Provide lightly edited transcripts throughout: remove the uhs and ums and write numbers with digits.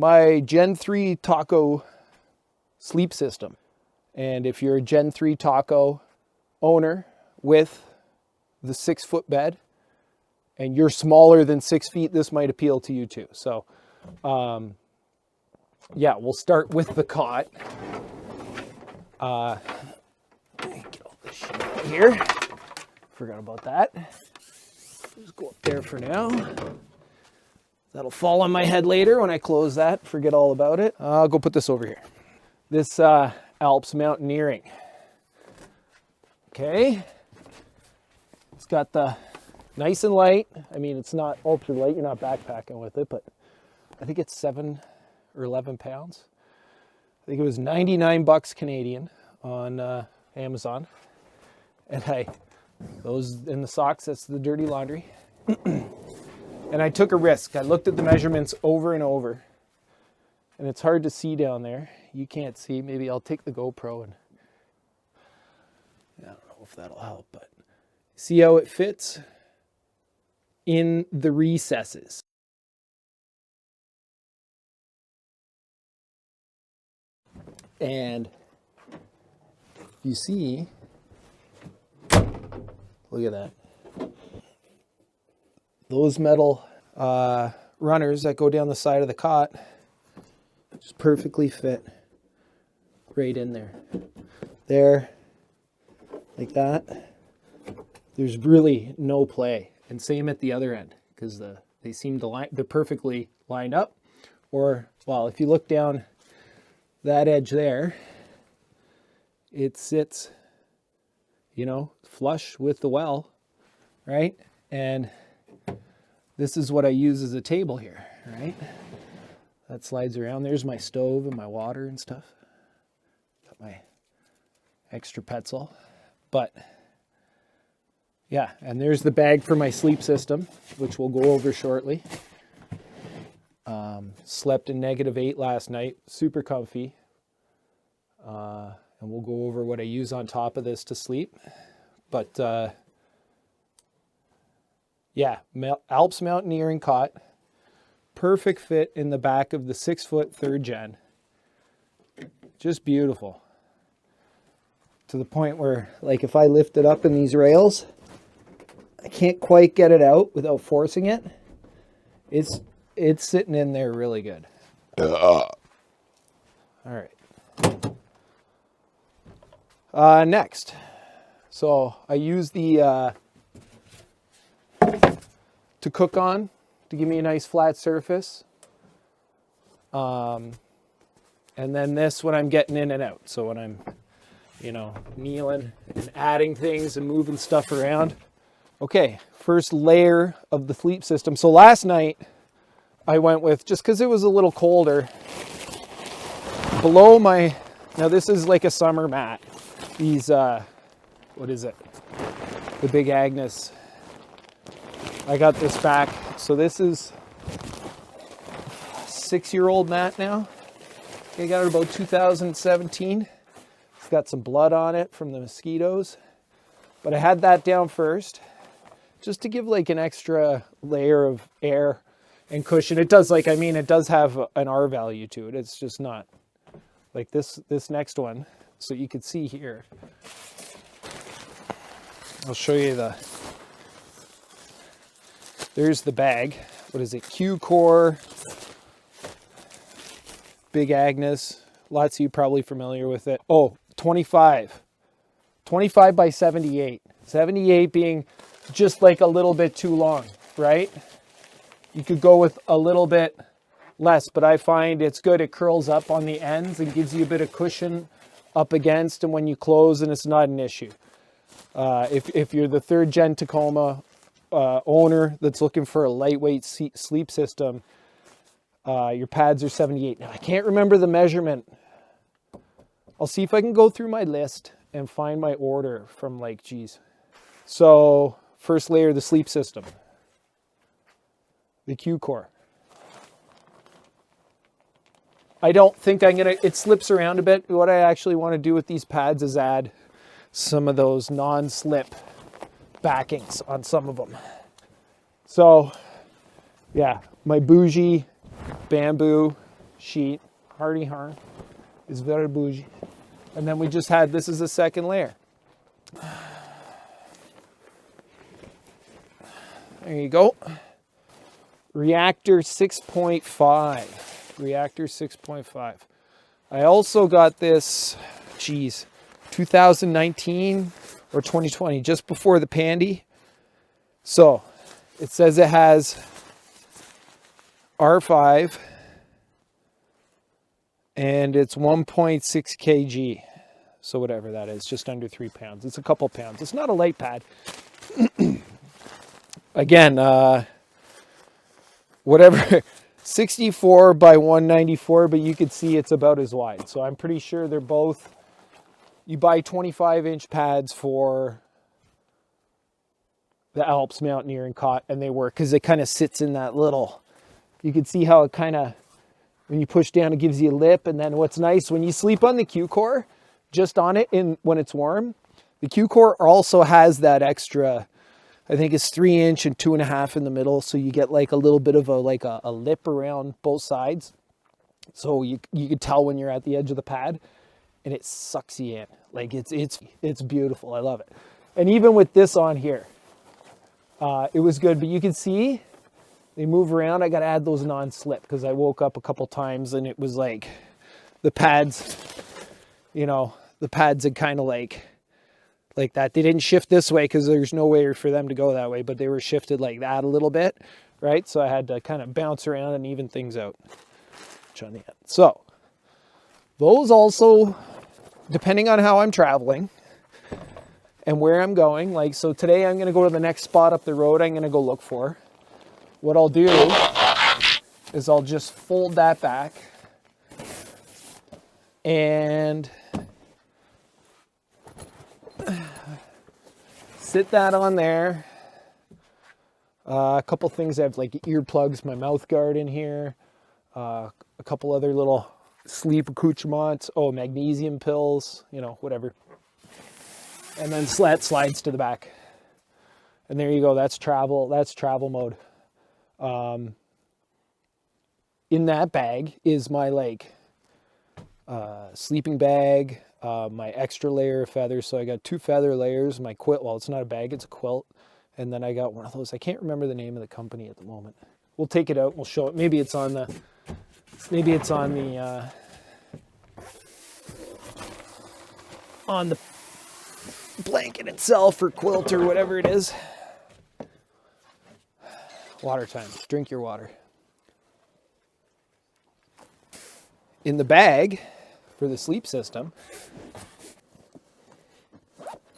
my Gen 3 Taco sleep system. And if you're a Gen 3 Taco owner with the 6-foot bed and you're smaller than 6 feet, this might appeal to you too. So yeah, we'll start with the cot. Get all this shit out of here. Forgot about that. Just go up there for now. That'll fall on my head later when I close that. Forget all about it. I'll go put this over here. This Alps Mountaineering. Okay. It's got the nice and light. I mean, it's not ultra light. You're not backpacking with it, but I think it's 7 or 11 pounds. I think it was 99 bucks Canadian on Amazon. And those in the socks, that's the dirty laundry. And I took a risk. I looked at the measurements over and over. And it's hard to see down there. You can't see. Maybe I'll take the GoPro and I don't know if that'll help, but see how it fits in the recesses. And you see, look at that. Those metal runners that go down the side of the cot just perfectly fit right in there. There, like that. There's really no play. And same at the other end, because they seem to line, they're perfectly lined up. Or, well, if you look down that edge there, it sits, you know, flush with the well, right? And this is what I use as a table here, right? That slides around. There's my stove and my water and stuff. Got my extra Petzl. But yeah, and there's the bag for my sleep system, which we'll go over shortly. Slept in -8 last night, super comfy. And we'll go over what I use on top of this to sleep. But yeah, Alps Mountaineering cot. Perfect fit in the back of the 6-foot 3rd gen. Just beautiful. To the point where, like, if I lift it up in these rails, I can't quite get it out without forcing it. It's sitting in there really good. All right. Next. So I use the to cook on to give me a nice flat surface. And then this when I'm getting in and out. So when I'm, you know, kneeling and adding things and moving stuff around. Okay, first layer of the sleep system. So last night I went with, just because it was a little colder, below my, now this is like a summer mat. These, what is it? The Big Agnes. I got this back. So this is a 6-year-old mat now. I got it about 2017. It's got some blood on it from the mosquitoes. But I had that down first, just to give like an extra layer of air and cushion. It does, like, I mean, it does have an R value to it. It's just not like this next one. So you can see here. I'll show you there's the bag. What is it? Q-Core, Big Agnes. Lots of you probably familiar with it. Oh, 25 by 78. 78 being just like a little bit too long, right? You could go with a little bit less, but I find it's good. It curls up on the ends and gives you a bit of cushion up against, and when you close, and it's not an issue. If you're the 3rd gen Tacoma owner that's looking for a lightweight sleep system, your pads are 78. Now, I can't remember the measurement. I'll see if I can go through my list and find my order from, like, geez. So first layer of the sleep system, the Q-Core. I don't think I'm gonna, it slips around a bit. What I actually want to do with these pads is add some of those non-slip backings on some of them. So yeah, my bougie bamboo sheet, hardy harn, is very bougie. And then we just had, this is the second layer. There you go. Reactor 6.5. Reactor 6.5. I also got this, 2019 or 2020, just before the pandy. So it says it has R5 and it's 1.6 kg. So whatever that is, just under 3 pounds. It's a couple pounds. It's not a light pad. Again, whatever, 64 by 194, but you could see it's about as wide. So I'm pretty sure they're both, you buy 25-inch pads for the Alps, Mountaineer, and Cot, and they work because it kind of sits in that little, you can see how it kind of, when you push down, it gives you a lip. And then what's nice, when you sleep on the Q-Core, just on it when it's warm, the Q-Core also has that extra, I think it's 3-inch and 2.5 in the middle. So you get like a little bit of a lip around both sides. So you could tell when you're at the edge of the pad and it sucks you in. Like it's beautiful. I love it. And even with this on here, it was good, but you can see they move around. I got to add those non-slip because I woke up a couple times and it was like the pads, you know, the pads had kind of like that. They didn't shift this way because there's no way for them to go that way, but they were shifted like that a little bit, right? So I had to kind of bounce around and even things out. So those also, depending on how I'm traveling and where I'm going, like, so today I'm going to go to the next spot up the road I'm going to go look for. What I'll do is I'll just fold that back and sit that on there. A couple things, I have like earplugs, my mouth guard in here, a couple other little sleep accoutrements, magnesium pills, you know, whatever. And then that slides to the back. And there you go, that's travel mode. In that bag is my sleeping bag, my extra layer of feathers. So I got 2 feather layers, my quilt. Well, it's not a bag, it's a quilt. And then I got one of those. I can't remember the name of the company at the moment. We'll take it out. We'll show it. Maybe it's on the blanket itself or quilt or whatever it is. Water time. Drink your water. In the bag for the sleep system,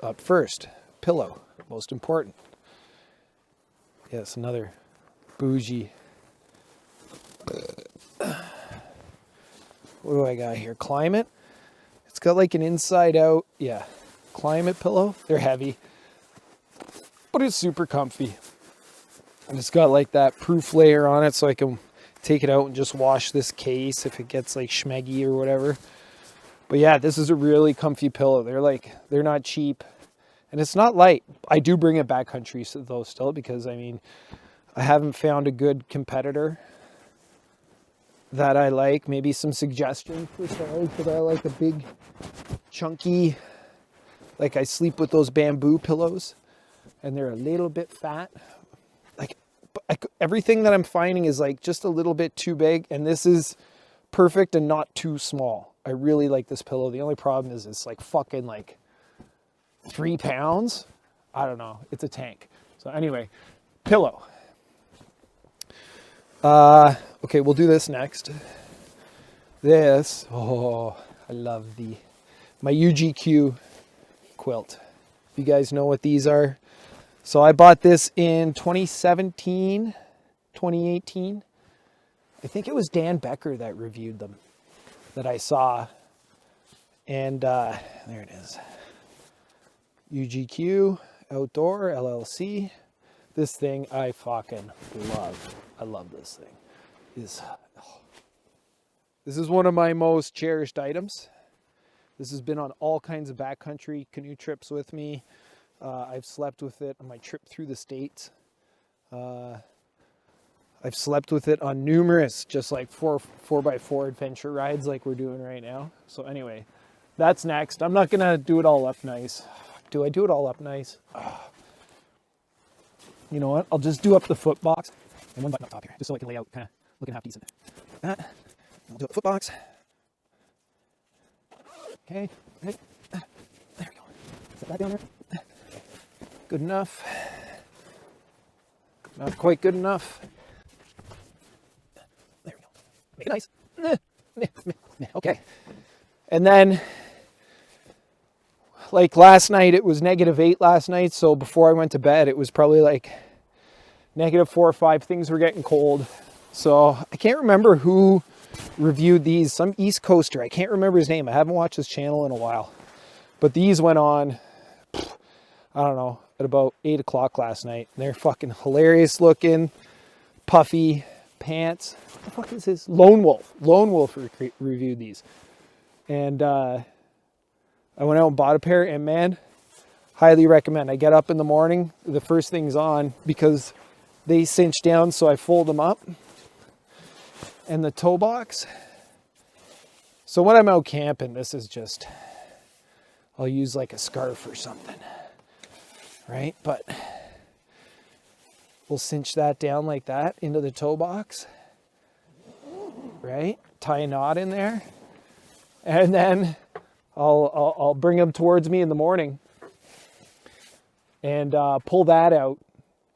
up first, pillow, most important. Yes, another bougie. What do I got here? Climate. It's got like an inside out, climate pillow. They're heavy, but it's super comfy. And it's got like that proof layer on it so I can take it out and just wash this case if it gets like schmeggy or whatever. But yeah, this is a really comfy pillow. They're not cheap and it's not light. I do bring it backcountry though still because I mean, I haven't found a good competitor that I like. Maybe some suggestions for size, but I like a big chunky, like I sleep with those bamboo pillows and they're a little bit fat. Everything that I'm finding is like just a little bit too big, and this is perfect and not too small. I really like this pillow. The only problem is it's like fucking like 3 pounds. I don't know. It's a tank. So anyway, pillow. Okay, we'll do this next. This, I love my UGQ quilt. If you guys know what these are. So I bought this in 2017, 2018. I think it was Dan Becker that reviewed them that I saw. And there it is. UGQ Outdoor LLC. This thing I fucking love. I love this thing. This is one of my most cherished items. This has been on all kinds of backcountry canoe trips with me. I've slept with it on my trip through the States. I I've slept with it on numerous, just like 4x4 adventure rides like we're doing right now. So anyway, that's next. I'm not gonna do it all up nice. Do I do it all up nice? You know what? I'll just do up the foot box and one button up top here, just so it can lay out kind of looking half decent. Like that. I'll do a foot box. Okay, right. There we go. Set that down there. Good enough. Not quite good enough. There we go. Make it nice. Okay. And then, like last night, it was -8 last night. So before I went to bed, it was probably like -4 or 5. Things were getting cold. So I can't remember who reviewed these. Some East Coaster. I can't remember his name. I haven't watched his channel in a while. But these went on, I don't know, at about 8 o'clock last night. They're fucking hilarious looking, puffy pants. What the fuck is this? Lone Wolf. Lone Wolf reviewed these. And I went out and bought a pair, and man, highly recommend. I get up in the morning, the first thing's on because they cinch down, so I fold them up. And the toe box. So when I'm out camping, this is just, I'll use like a scarf or something, right? But we'll cinch that down like that into the toe box, right? Tie a knot in there, and then I'll bring them towards me in the morning and pull that out.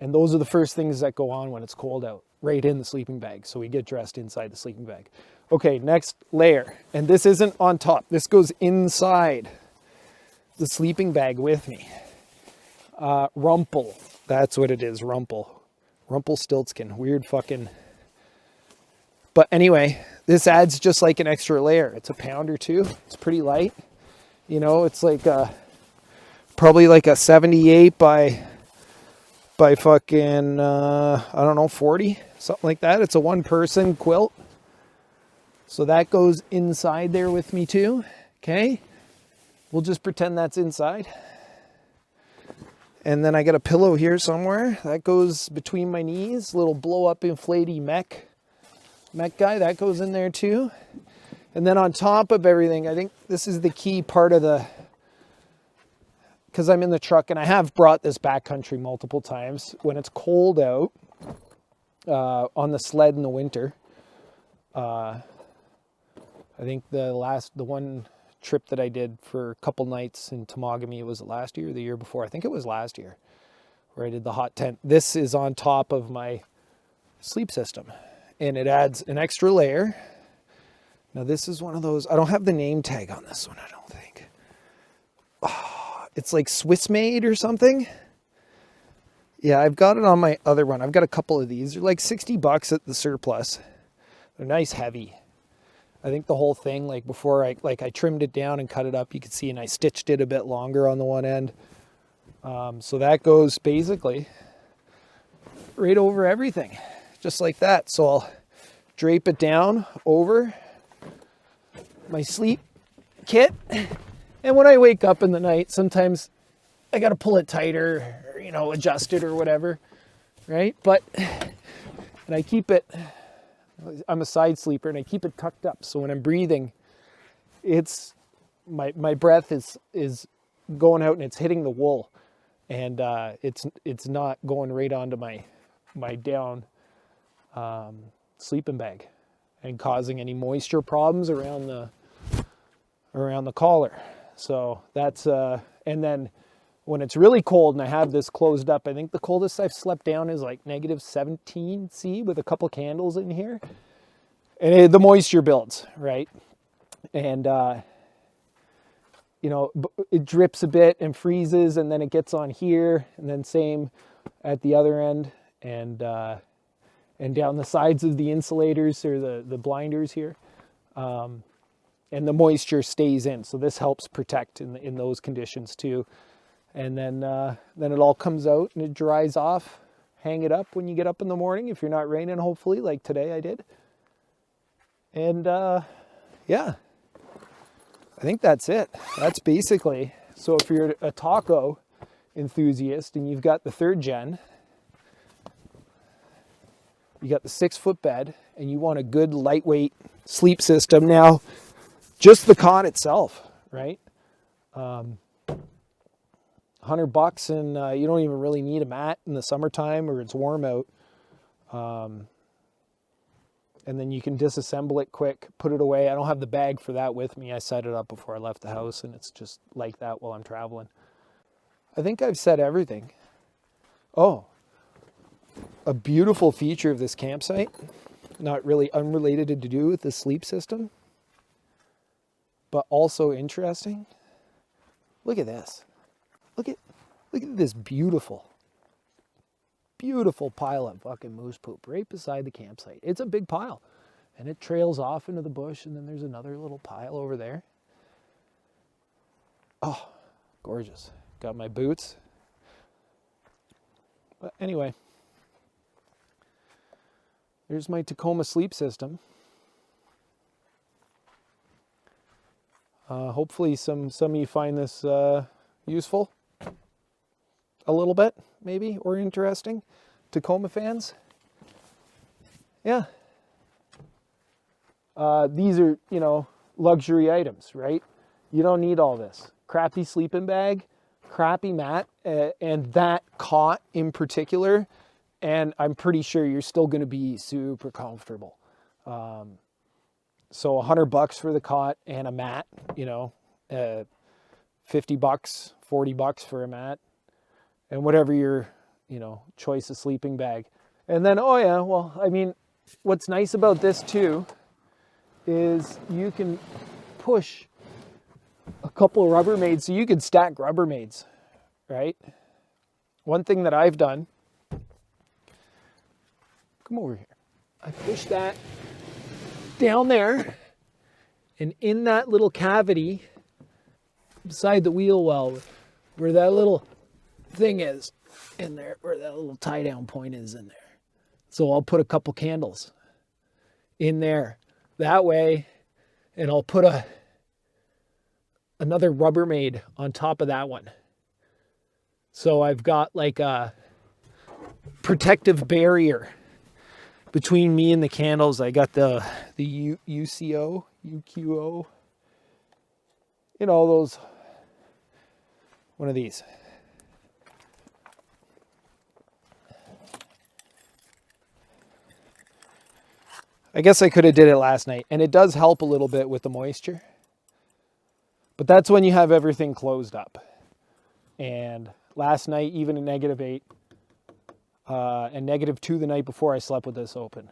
And those are the first things that go on when it's cold out, right in the sleeping bag. So we get dressed inside the sleeping bag. Okay, next layer. And this isn't on top. This goes inside the sleeping bag with me. Rumple. That's what it is, Rumple. Rumpelstiltskin. Weird fucking... But anyway, this adds just like an extra layer. It's a pound or two. It's pretty light. You know, it's like probably like a 78 by fucking, I don't know, 40, something like that. It's a one-person quilt. So that goes inside there with me too, okay? We'll just pretend that's inside. And then I got a pillow here somewhere. That goes between my knees. Little blow-up inflatey mech guy, that goes in there too. And then on top of everything, I think this is the key part of the... Because I'm in the truck, and I have brought this backcountry multiple times. When it's cold out on the sled in the winter, I think the one trip that I did for a couple nights in Temagami, was it last year or the year before? I think it was last year, where I did the hot tent. This is on top of my sleep system, and it adds an extra layer. Now this is one of those, I don't have the name tag on this one, I don't think. It's like Swiss made or something. Yeah, I've got it on my other one. I've got a couple of these. They're like $60 at the surplus. They're nice heavy. I think the whole thing, like before I trimmed it down and cut it up, you could see, and I stitched it a bit longer on the one end. So that goes basically right over everything, just like that. So I'll drape it down over my sleep kit. And when I wake up in the night, sometimes I got to pull it tighter, or, you know, adjust it or whatever, right? But, and I keep it, I'm a side sleeper, and I keep it tucked up. So when I'm breathing, it's, my breath is going out and it's hitting the wool. And it's not going right onto my down sleeping bag and causing any moisture problems around the collar. So that's, and then when it's really cold and I have this closed up, I think the coldest I've slept down is like -17 C with a couple candles in here. And the moisture builds, right? And, you know, it drips a bit and freezes, and then it gets on here, and then same at the other end, and down the sides of the insulators or the blinders here. And the moisture stays in, so this helps protect in those conditions too. And then it all comes out and it dries off. Hang it up when you get up in the morning, if you're not raining, hopefully, like today I did. And yeah, I think that's it. That's basically, so if you're a taco enthusiast and you've got the 3rd gen, You got the 6-foot bed, and you want a good lightweight sleep system. Now, just the cot itself, right? $100, and you don't even really need a mat in the summertime or it's warm out. And then you can disassemble it quick, put it away. I don't have the bag for that with me. I set it up before I left the house, and it's just like that while I'm traveling. I think I've said everything. Oh, a beautiful feature of this campsite, not really unrelated to do with the sleep system, but also interesting. Look at this. Look at this beautiful pile of fucking moose poop right beside the campsite. It's a big pile, and it trails off into the bush, and then there's another little pile over there. Oh, gorgeous. Got my boots. But anyway, there's my Tacoma sleep system. Hopefully some of you find this useful. A little bit, maybe, or interesting. Tacoma fans. Yeah. These are, luxury items, right? You don't need all this. Crappy sleeping bag, crappy mat, and that cot in particular, and I'm pretty sure you're still going to be super comfortable. So $100 for the cot and a mat, $50, $40 for a mat, and whatever your, choice of sleeping bag. And then, what's nice about this too is you can push a couple of Rubbermaids, so you could stack Rubbermaids, right? One thing that I've done, come over here. I push that down there, and in that little cavity beside the wheel well, where that little thing is in there, where that little tie down point is in there. So I'll put a couple candles in there that way, and I'll put another Rubbermaid on top of that one. So I've got like a protective barrier between me and the candles. I got the UQO, those, one of these. I guess I could have did it last night, and it does help a little bit with the moisture. But that's when you have everything closed up. And last night, even at -8, and -2 the night before, I slept with this open.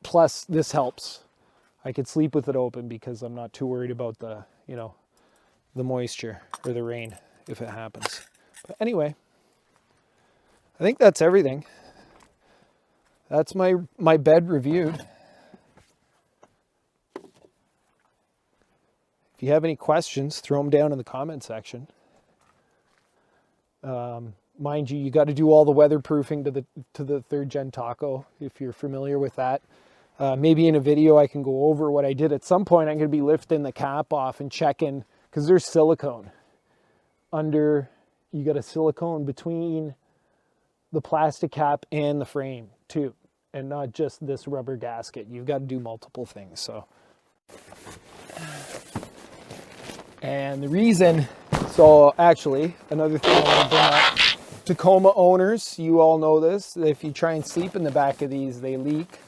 Plus, this helps. I could sleep with it open because I'm not too worried about the moisture or the rain if it happens. But anyway, I think that's everything. That's my bed reviewed. If you have any questions, throw them down in the comment section. Mind you, you got to do all the weatherproofing to the 3rd gen Taco, if you're familiar with that. Maybe in a video I can go over what I did. At some point I'm going to be lifting the cap off and checking, because there's silicone under. You got a silicone between the plastic cap and the frame too, and not just this rubber gasket. You've got to do multiple things. So, and the reason, so actually another thing I want to bring up, Tacoma owners, you all know this, if you try and sleep in the back of these, they leak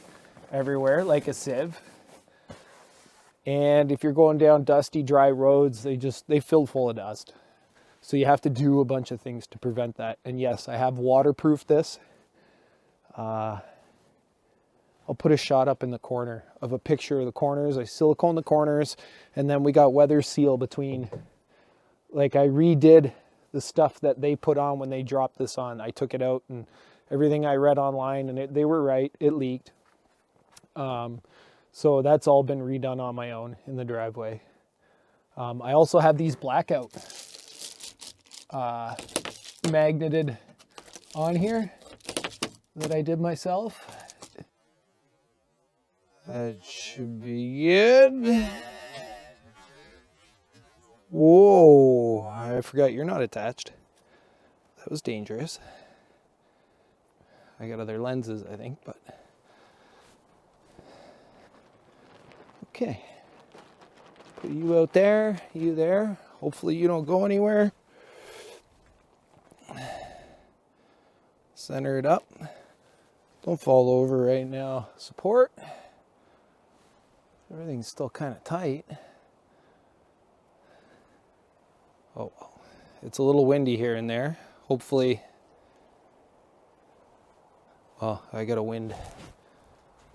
everywhere like a sieve. And if you're going down dusty, dry roads, they fill full of dust. So you have to do a bunch of things to prevent that. And yes, I have waterproofed this. I'll put a shot up in the corner of a picture of the corners. I silicone the corners, and then we got weather seal between. Like, I redid the stuff that they put on when they dropped this on. I took it out, and everything I read online, and they were right. It leaked. So that's all been redone on my own in the driveway. I also have these blackout magneted on here that I did myself. That should be good. Whoa, I forgot you're not attached. That was dangerous. I got other lenses, I think, but okay. Put you out there, you there. Hopefully you don't go anywhere. Center it up. Don't fall over right now. Support. Everything's still kind of tight. Oh, it's a little windy here and there. Hopefully, well, I got a wind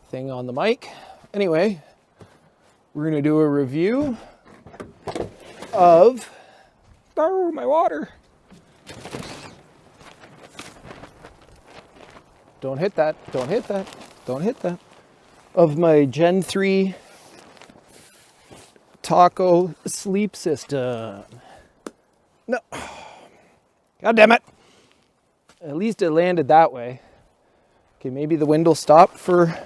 thing on the mic. Anyway, we're gonna do a review of, oh, my water. Don't hit that, don't hit that, don't hit that. Of my Gen 3 Taco sleep system. No, God damn it. At least it landed that way. Okay, maybe the wind will stop for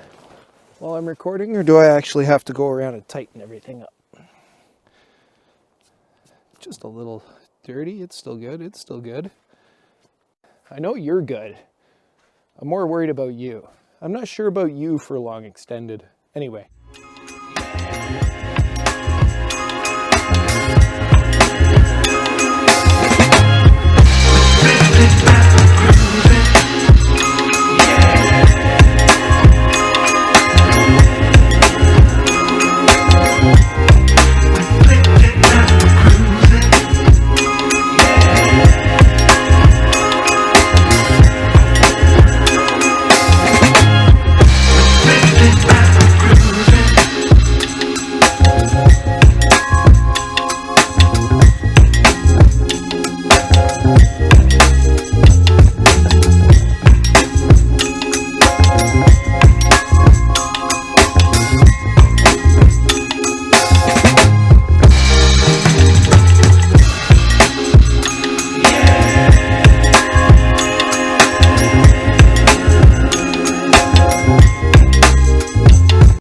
while I'm recording, or do I actually have to go around and tighten everything up? Just a little dirty. It's still good. It's still good. I know you're good. I'm more worried about you. I'm not sure about you for long extended. Anyway.